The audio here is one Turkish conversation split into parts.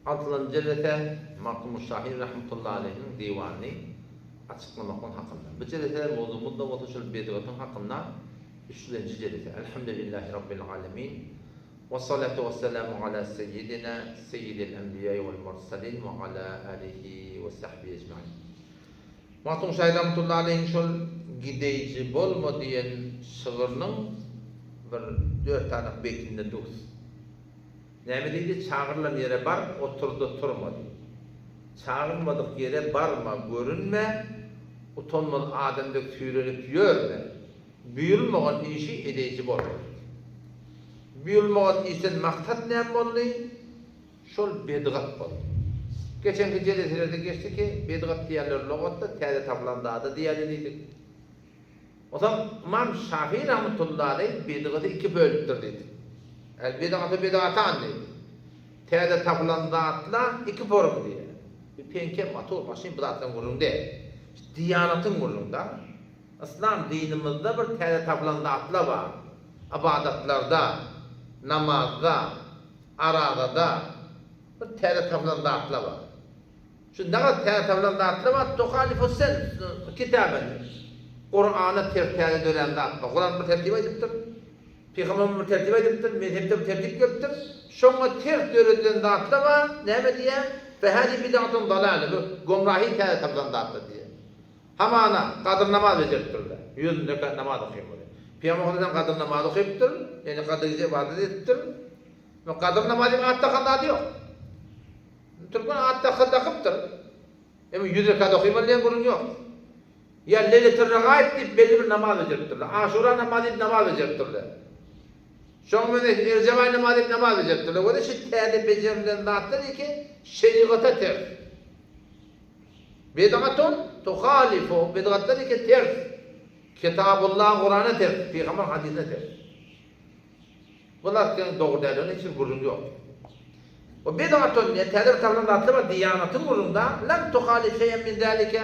6. cellete Marhum Şahin rahmetullahi aleyhinin divanını açıklamaktan hakkında. Bu cellete mevzumuzda otuşul bid'atın hakkında 3. cellete. Elhamdülillahi Rabbil alemin. Ve salatu ve selamu ala seyyidina seyyidil enbiya'i vel mursalin ve ala alihi ve sahbihi ecmaîn. Marhum Şahin rahmetullahi aleyhin şol gideyici bolma diyen şığırının bir 4 tane bekinde dur. Näme diýdi? Çağırılan yere bar, oturdu turma. Çağırmadık yere barma, görünme, utanmalı adamda tüyrenip yörme. Büyülmağın işi edeyici bolur. Büyülmağın işten maksat näme boldy? Şol bidgat boldy. Geçenki celeselerde geçti ki bidgat diýerler logatda täze taplanda da diýerler. O zaman İmam Şafii rahmetullahi aleyh bidgatı 2 bölüpdir dedi. El bid'atı bid'atan dedi. Täze tapılan zatlar 2 form diye. Bir penke matol başın bid'atın gurunda. Diyanatın gurunda. İslam dinimizde bir täze tapılan zatlar var. İbadetlarda, namazda, arada bir täze tapılan zatlar var. Şu näme täze tapılan zatlar var? Tuhalifus sen kitaben. Kur'an'a tertibe dönen zatlar. Kur'an bir tertibe edipdir. Peygamber bir tertip edipdir, mezhepte bir tertip göptür. Şoňa ters döredilen zatlar var. Näme diýär? Fehadi bid'atun dalal. Bu gomrahy täze tapılan zatlar diýär. Hamana kadir namaz ederdirler. 100 rekat namaz okuymaly. Peygamber kadir namaz okuyupdyr, ýani kadir ibadet etdir. Ve kadir namazı atda kanda diyor. Türkmen atda kanda kıptır. Ama 100 rekat okuymaly diýen gurun ýok. Ya leyletur regaib diýip belli bir namaz ederdirler. Aşura namazı diýip namaz ederdirler. Şoňa erjebay namazı diýip namaz ederdirler. O da şu täze becerilen zatlar ki şeriata ters. Bid'atun tuhalifu bid'atlar ki ters. Kitabullah Kur'an'a ters, Peygamber hadisine ters. Bunlar doğru dälil için gurun ýok. O bid'atun täze tapılan zatlar var diyanatın gurunda lam tuhalif şeýen min zalika.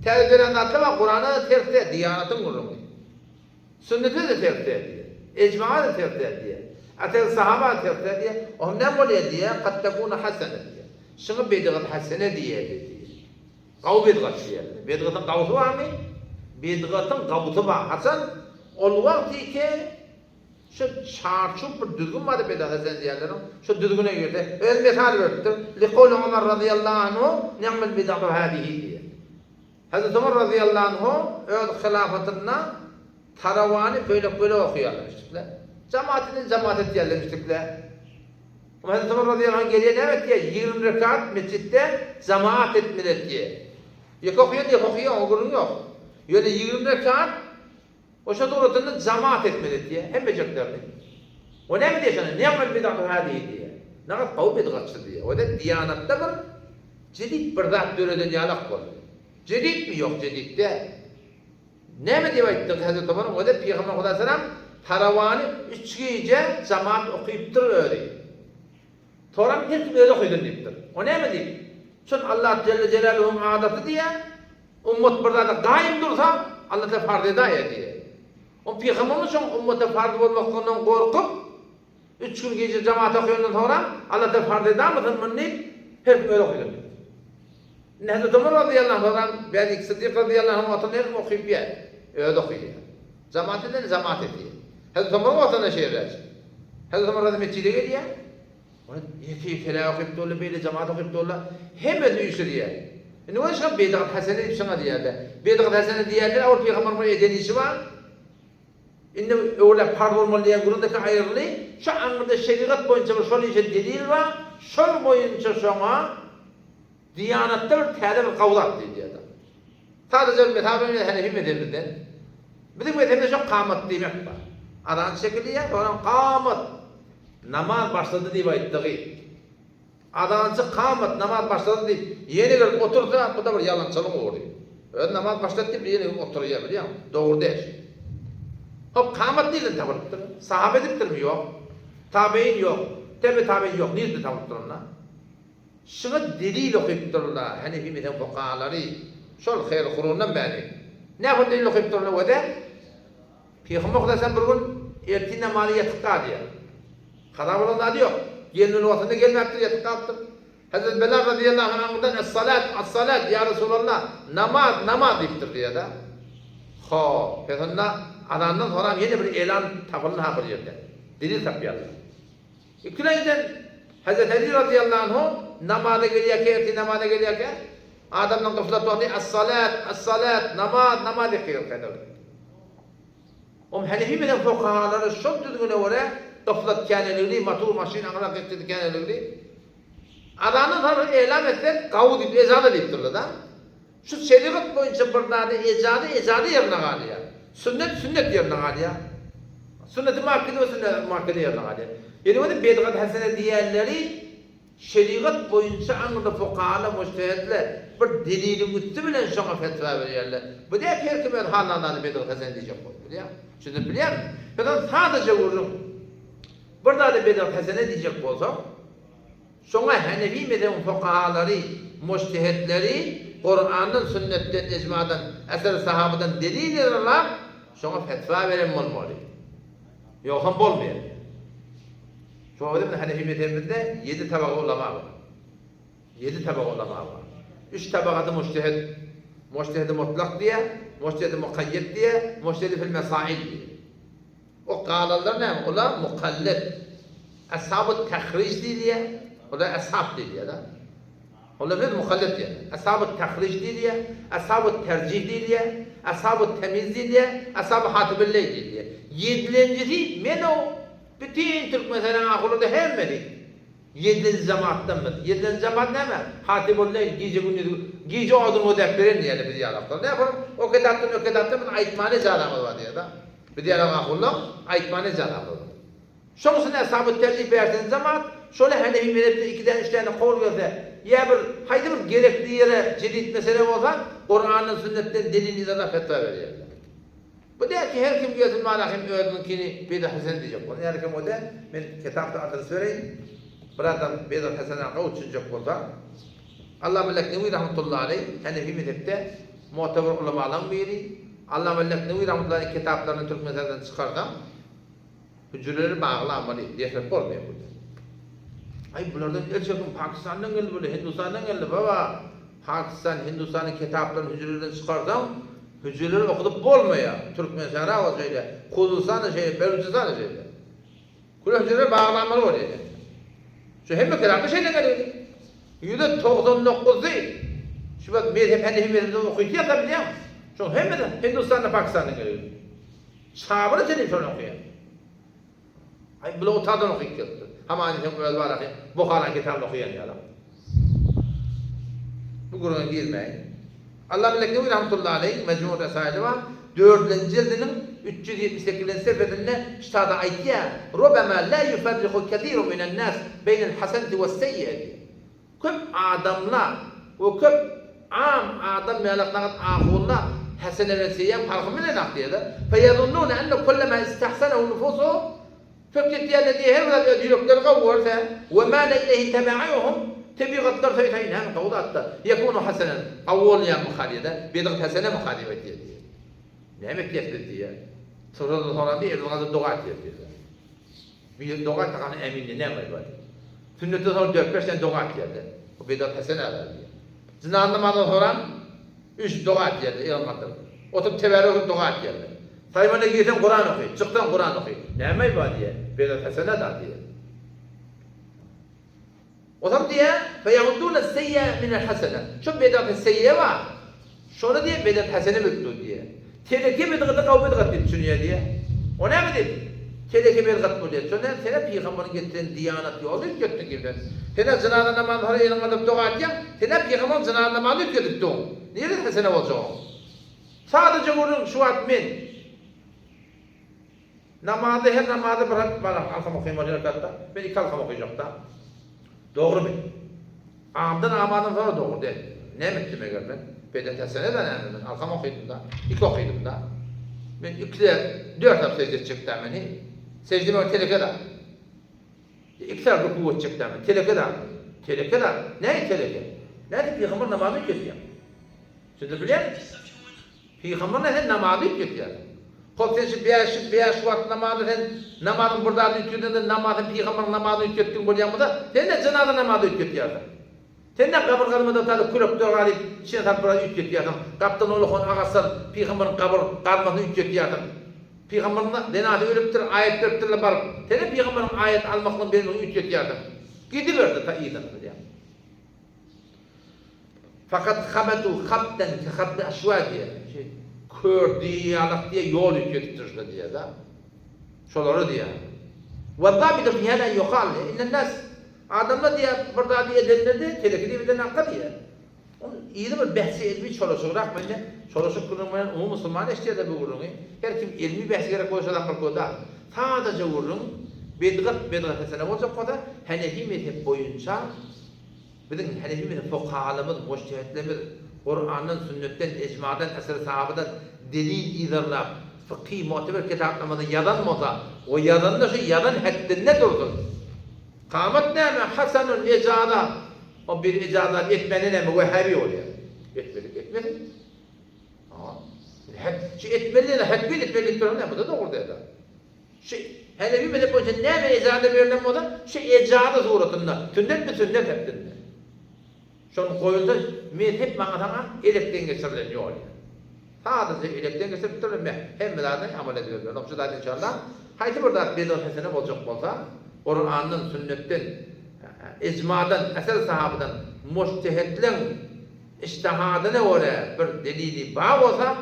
Täze bilen zatlar var Kur'an'a ters, diyanatın gurunda. Sünnete de ters diýer. Ecma'a da ters diýer. Atel sahaba ters diýer. O näme bolýar diýer? Qad takuna hasana diýer. Şunu bid'at hasana diýer. Gaw bid'at diýer. Bid'atın gawsy barmy? Bid'atın gawsy bar. Hasan ol wagty ki şu çarçup bir düzgün bada bid'at hasan diýerler. Şu düzgüne girdi. El mesal verdi. Li qawli Umar radıyallahu anhu ni'mal bid'atu hadihi diýer. Hazreti Umar radıyallahu anhu öz hilafatynda Taravani böyle okuyorlarmıştıklar. Cemaatini cemaat ettilermiştikler. Ama Hazreti Ömer radıyallahu anh geriye ne diye 20 rekat mescitte cemaat etmeli diye. Yok okuyor, o gurun yok. Öyle 20 rekat o şada ortasında cemaat etmeli diye. Hem beceklerdi. O ne mi diye sana? Ne yapar bid'at hadihi diye. Ne kadar kavu bid'atçı diye. O da diyanatta bir cedid bir zat döreden yalak var. Cedid mi yok cedidde? Näme diýip aýtdyk Hazreti Ömer? O da Peygamber Huda salam tarawany 3 gece cemaat okuyupdyr öýdi. Toram hiç öýde okuydur diýipdir. O näme diýip? Şol Allah Celle Celaluhu'nun adaty diýe, ummat bir zada gaýym dursa Allah da farz edýär diýe. O Peygamber şol ummata farz bolmakdan gorkup 3 gün gece cemaat okuyandan sonra Allah da farz edýärmi diýip hep öýde okuydur. Hazreti Ömer radıyallahu anh ben Sıddık radıyallahu anh oturup okuyup yer. Öyle okuyor. Cemaat ediyor, cemaat ediyor. Hazreti Ömer oturup şehirler. Hazreti Ömer radıyallahu mescide geliyor. Onu iki kere okuyup dolu, böyle cemaat okuyup dolu. Hemen uyuşturuyor. Ne o işe bid'at hasene deyip sana diyorlar. Bid'at hasene diyorlar, o Peygamber'in eden işi var. İnne öyle farz olmalı diyen grubundaki ayrılığı, şu anda şeriat boyunca şol işe delil var, şol boyunca şuna Diyanatta bir täze bir gawlat diýdi adam. Sadece mezhebinde Hanefi mezhebinden. Bizim mezhebimizde çok kâmat demek var. Adan şekilde ya, onun kâmat namaz başladı diye aýtdygy. Adançı kâmat namaz başladı diye yeni gelip otursa bu da bir yalançılık olur. Öz namaz başladı diye yeni oturuyor biliyor musun? Doğru değil. Hop kâmat diýildi tabapdyr. Sahabe edipdir mi? Yok. Tabiin yok. Tabiin yok. Niýde tabapdyr onlar? Şuna delil okuyupdurlar. Hanefi mezhep fuqahaları. Şol hayr qurundan bäri. Näme delil okuyupdurlar o da? Peygamber Hudasan bir gün ertin namazı yatıqqa diýär. Qada bolan ady yok. Gelinin wagtynda gelmäpdir yatıqqa. Hazreti Bilal radıyallahu anh'dan es-salat ya Resulallah namaz deyiptir diye de. Peygamber adamdan sonra yeni bir elan tapılın ha bir yerde. Delil tapıyorlar. İkinciden Hazreti Ali radıyallahu anh namaza gelirken adamdan gıflat oldu. Es-salat namaz diyor kadar. Hanefi bilen fukahaları çok düzgün öyle gıflat kaneliği, motor maşin ahlak ettiği kaneliği. Adamdan sonra elan ettiler, kavu deyip ezanı deyiptirdi da. Şu şeriat boyunca burada eczadı yerine kalıyor. Sünnet yerine kalıyor. Sünnet-i muakkide ve sünnet-i muakkide yerine kalıyor. Yani o da bedgat hasene diğerleri şeriat boyunca anında fukahalı müştehitler bir delilin üstü bilen şuna fetva veriyorlar. Bu diye ki herkeme hanlardan bedgat hasene diyecek oluyor. Şimdi biliyor musun? Ben sadece vururum. Burada da bedgat hasene diyecek olsam sonra Hanefi mezhebinin fukahaları, müştehitleri Kur'an'ın, sünnetten, icmadan, eser sahabadan delil ederler, sonra fetva veren olmalı. Yoksa olmuyor. Şu anda Hanefi mezhebinde 7 tabaka ulema var. 7 tabaka ulema var. 3 tabakada müştehid mutlak diye, müştehid mukayyet diye, müştehid fil mesail diye. O kâlalar ne? Ola mukallet. Ashab-ı tehric diye, o da ashab diye da. Ola bir mukallet diye. Ashab-ı tehric diye, ashab-ı tercih diye, ashab-ı temiz diye, ashab-ı hatibilley diye. 7'lincisi men o bütün Türk mesela akıllıda hemmedi. 7. cemaatten mi? 7. cemaat ne mi? Hatibilley gece odun o defterin diye bir diyaloglar. Ne yapalım? O kedattan aytmani calamı var diye da. Bir diyalog akıllı aytmani calamı var. Şonusun ashab-ı tercih versin cemaat şöyle Hanefi mezhebinde 2'den 3 tane kol görse ya bir haydi bir gerekli yere cedid mesele olsa Kur'an'ın sünnetten delil izahına fetva veriyorlar. Bu der ki her kim gözün malahim öğreninkini Bedat Hasan diyecek. Onu her kim o der. Ben kitapta adını söyleyeyim. Buradan Bedat Hasan'a kavuşacak burada. Allah Melek Nevi rahmetullahi aleyh Hanefi mezhebinde muteber ulemadan biri. Allah Melek Nevi rahmetullahi aleyh kitaplarını Türk mezhebnden çıkardan hücreleri bağlanmalı diye sebep olmuyor burada. Ay bunlardan gerçekten Pakistan'dan geldi böyle, Hindistan'dan geldi baba. Pakistan, Hindistan'ın kitaplarını hücrelerden çıkardan hücreleri okudup olmuyor. Türkmenistan'a o şeyle, Kudustan'a şeyle, Belucistan'a şeyle. Kule hücreleri bağlanmalı oluyor. Şu hem de kitapta şeyle geliyor. %99 değil. Şu bak mezhep Hanefi mezhebinde okuyup ya biliyor musun? Şu hem de Hindistan'da Pakistan'dan geliyor. Sahabını senin şunu okuyor. Ay bile otadan okuyup geldi. Ama aynı şey var ki Bukhara kitabını okuyan ya. Bu Kur'an'a girmeyin. Allah Melekleri rahmetullahi aleyh Mecmu Resaili var. 4. cildinin 378. sayfasında ştada ayet ya rubama la yufarriqu kethirun minen nas beynel haseneti ve seyyiati. Köp adamlar ve köp adam melekler ahullar hasene ve seyyiat farkı ne nakliyedir? Feyazunnun enne kullama istahsanahu nufusuhum فكت الذي هرب يديرك للغورثة ومال إليه تبعهم تبغى الطرف فإنها قوضات يكون حسنا أول يا مخالدة بيدغت حسنة مخالفة دي نعم كيف دي صورة الصورة دي الغاز الدعاء دي بيد الدعاء تقان أمين نعم البال سنة الصورة دي كرشن دعاء دي وبيدغت حسنة دي زنان ما الصورة üç dua diyorlar İran'da. Oturup teberrük dua diyorlar. Sayman'a gittim Kur'an okuyun, çıktım Kur'an okuyun. Ne mi var diye, Bedat Hasan'a da diye. O zaman diye, فَيَعُدُّونَ السَّيَّةَ مِنَ الْحَسَنَةِ Şu Bedat Seyye var, şunu diye Bedat Hasan'a mutlu diye. Teleki Bedat'ı kavga Bedat düşünüyor diye. O ne mi dedi? Teleki Bedat bu diye. Sonra sana Peygamber'in getiren diyanet yolu götürdün gibi. Sana zinadan namazları yanılmadık dua edeceğim. Sana Peygamber'in zinadan namazı götürdün. Niye de Hasan'a olacağım? Sadece vurun şu admin. Namazı her namazı bırak bana halkam okuyayım hocam katta. Ben iki halkam okuyacak da. Doğru mu? Amdan amanın sonra doğru değil. Ne mittim eğer ben? Bedat Hasan'a da ne ben? Halkam okuyordum da. İki okuyordum da. Ben dört hafta secde çıktım beni. Secdeme teleke da. İki tarafı kuvvet çıktım ben. Teleke da. Teleke da. Ne teleke? Ne Peygamber namazı kötü ya. Şimdi biliyor musun? Peygamber ne namazı kötü ya. Koptenşi beş vakit namazı sen namazın burada ütüdüğünde namazın Peygamber namazı ütüttün koyuyor mu da sen de cenaze namazı ütüt ya. Tenne kabır kalmada tadı kürek doğralı içine tapıra üç yatın. Kaptan olukon ağasal peygamberin kabır kalmasını üç yatın. Peygamberin denadi ölüptür ayet veriptirle barıp. Tenne peygamberin ayet almakla benim üç yatın. Gidiverdi ta iyiden diye. Fakat habetu habden ki habde aşva diye. Kör diyalak diye yol yüklettirdi diye da. Şoları diye. Vallahi bir de fiyana yokal. İnnen nas adamla diye burada diye denildi. Telekidi bir de nakka diye. İyi de bir bahsi ilmi çalışıyor. Bence çalışıp kurulmayan umum Müslüman işte de bu kurulun. Her kim ilmi bahsi gerek olsa da kurulda. Sadece kurulun. Bedgat sene olacak kadar Hanefi mezhep boyunca bizim Hanefi mezhep fukahalarımız, mujtehitlerimiz Kur'an'dan, sünnetten, icmadan, eser sahabadan delil izarlap, fıkhi muteber kitaplarımızda yadan moza, o yadan da şu yadan haddinde durdur. Kâmet nâme hasanun icada, o bir icada etmenin emi vehhabi oluyor. Etmeli. Etmeli de haddin etmeli ne bu da doğru dedi. Hanefi mezhep boyunca nâme icada verilen moza, icada suratında, sünnet haddinde. Şonu koyuldu, mezhep mağazana elekten geçirileniyor. Sadece elekten geçirileniyor. Hem zaten amel ediliyor. Şu zaten inşallah. Haydi burada bir hasene olacak olsa, Kur'an'ın, sünnetten, icmadan, eser sahabından, mujtehitlerin iştihadına göre bir delili bağ olsa,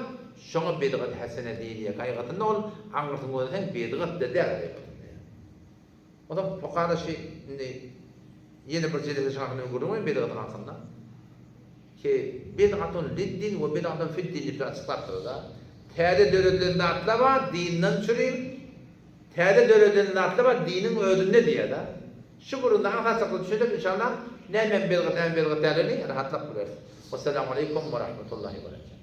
şunu bidgat hasene değil. Kaygıtında ol, anlatın olursa bidgat dedi. O da fukara yeni bir şeyde şahane görünmüyor bid'atın aslında. Ki bid'atun lid-din ve bid'atun fid-din diye açıklattı da. Terde döredilinde atlama dinden çürüyüm. Terde döredilinde atlama dinin ödünde diye da. Şu burunda anlatacaklı düşündük inşallah. Ne men bid'at derlerini rahatlık bulur. Vesselamu aleyküm ve rahmetullahi ve berekatuhu.